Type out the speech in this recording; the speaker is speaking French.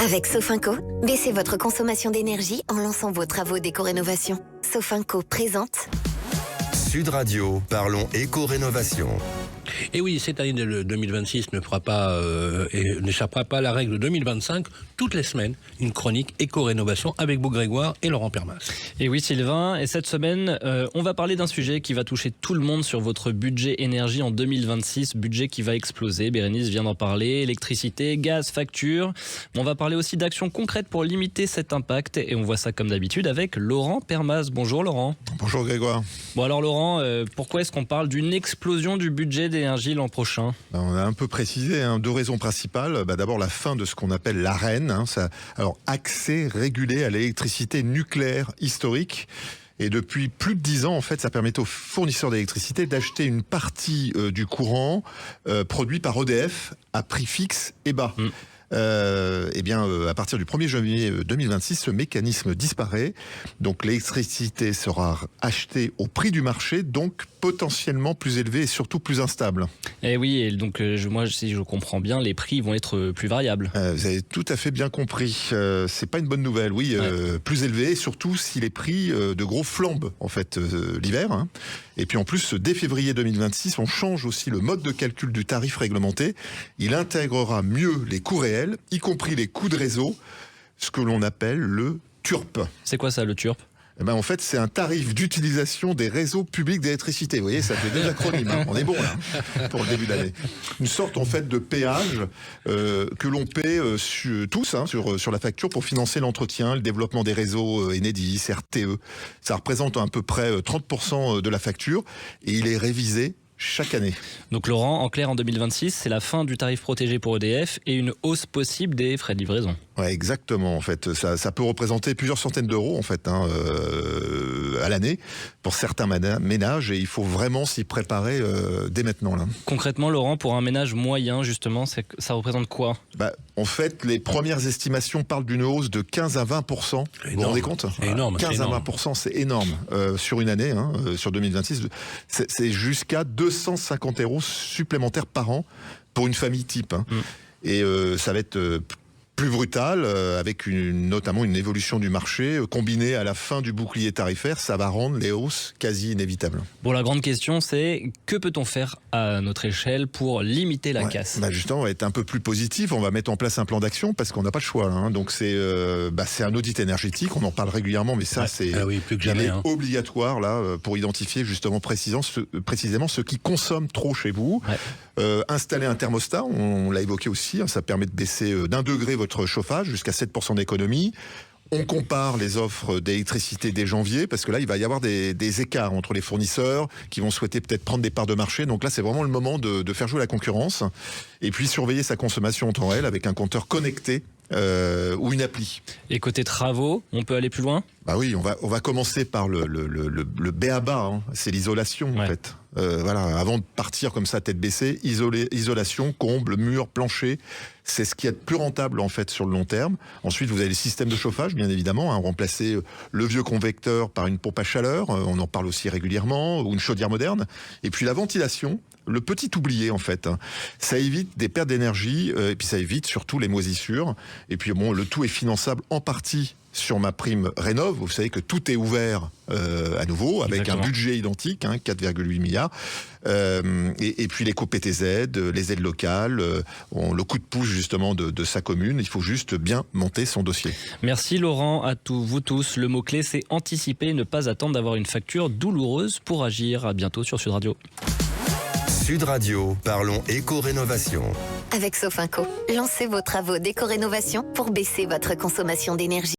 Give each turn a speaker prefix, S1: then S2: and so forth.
S1: Avec Sofinco, baissez votre consommation d'énergie en lançant vos travaux d'éco-rénovation. Sofinco présente
S2: Sud Radio, parlons éco-rénovation.
S3: Et oui, cette année de 2026 n'échappera pas à la règle de 2025. Toutes les semaines, une chronique éco-rénovation avec vous Grégoire et Laurent Permas.
S4: Et oui Sylvain, et cette semaine, on va parler d'un sujet qui va toucher tout le monde sur votre budget énergie en 2026, budget qui va exploser. Bérénice vient d'en parler, électricité, gaz, facture. On va parler aussi d'actions concrètes pour limiter cet impact et on voit ça comme d'habitude avec Laurent Permas. Bonjour Laurent.
S5: Bonjour Grégoire.
S4: Bon alors Laurent, pourquoi est-ce qu'on parle d'une explosion du budget d'énergie l'an prochain ?
S5: On a un peu précisé, deux raisons principales. D'abord la fin de ce qu'on appelle l'AREN, alors accès régulé à l'électricité nucléaire historique. Et depuis plus de 10 ans, en fait, ça permet aux fournisseurs d'électricité d'acheter une partie du courant produit par EDF à prix fixe et bas. À partir du 1er janvier 2026, ce mécanisme disparaît. Donc l'électricité sera achetée au prix du marché, donc potentiellement plus élevé et surtout plus instable.
S4: Et oui, et donc moi, si je comprends bien, les prix vont être plus variables.
S5: Vous avez tout à fait bien compris. C'est pas une bonne nouvelle, oui, plus élevé, et surtout si les prix de gros flambent en fait l'hiver. Et puis en plus, dès février 2026, on change aussi le mode de calcul du tarif réglementé. Il intégrera mieux les coûts réels, y compris les coûts de réseau, ce que l'on appelle le TURP.
S4: C'est quoi ça, le TURP ?
S5: En fait, c'est un tarif d'utilisation des réseaux publics d'électricité. Vous voyez, ça fait deux acronymes. On est bon là pour le début d'année. Une sorte en fait de péage que l'on paie tous sur la facture pour financer l'entretien, le développement des réseaux Enedis, RTE. Ça représente à peu près 30% de la facture et il est révisé chaque année.
S4: Donc Laurent, en clair, en 2026, c'est la fin du tarif protégé pour EDF et une hausse possible des frais de livraison.
S5: Ouais, exactement. En fait, ça peut représenter plusieurs centaines d'euros en fait à l'année pour certains ménages et il faut vraiment s'y préparer dès maintenant là.
S4: Concrètement, Laurent, pour un ménage moyen, justement, ça représente quoi ?
S5: En fait, les premières estimations parlent d'une hausse de 15 à 20%. Vous vous rendez compte ?
S3: C'est énorme.
S5: 15 à 20%, c'est énorme. Sur une année, sur 2026, c'est jusqu'à 250 euros supplémentaires par an pour une famille type. Et ça va être plus brutal, avec notamment une évolution du marché, combinée à la fin du bouclier tarifaire, ça va rendre les hausses quasi inévitables.
S4: Bon, la grande question, c'est que peut-on faire à notre échelle pour limiter la casse ?
S5: Justement, on va être un peu plus positif, on va mettre en place un plan d'action parce qu'on n'a pas le choix. Donc c'est un audit énergétique, on en parle régulièrement, mais ça
S3: plus que jamais,
S5: obligatoire là pour identifier justement précisément ce qui consomme trop chez vous. Installer un thermostat, on l'a évoqué aussi, ça permet de baisser d'1 degré votre chauffage jusqu'à 7% d'économie. On compare les offres d'électricité dès janvier, parce que là, il va y avoir des écarts entre les fournisseurs qui vont souhaiter peut-être prendre des parts de marché. Donc là, c'est vraiment le moment de faire jouer la concurrence. Et puis, surveiller sa consommation en temps réel avec un compteur connecté ou une appli.
S4: Et côté travaux, on peut aller plus loin ?
S5: Oui, on va commencer par le b.a.-ba, c'est l'isolation en fait. Avant de partir comme ça tête baissée, isolation, comble, mur, plancher, c'est ce qui est le plus rentable en fait sur le long terme. Ensuite, vous avez les systèmes de chauffage, bien évidemment, remplacer le vieux convecteur par une pompe à chaleur, on en parle aussi régulièrement, ou une chaudière moderne. Et puis la ventilation, le petit oublié en fait, ça évite des pertes d'énergie et puis ça évite surtout les moisissures. Et puis le tout est finançable en partie sur ma prime Rénov'. Vous savez que tout est ouvert à nouveau avec
S4: Exactement.
S5: un budget identique, 4,8 milliards. Et puis les co-PTZ, les aides locales, le coup de pouce justement de sa commune. Il faut juste bien monter son dossier.
S4: Merci Laurent, à vous tous. Le mot-clé, c'est anticiper, ne pas attendre d'avoir une facture douloureuse pour agir. À bientôt sur Sud Radio.
S2: Sud Radio, parlons éco-rénovation.
S1: avec Sofinco. Lancez vos travaux d'éco-rénovation pour baisser votre consommation d'énergie.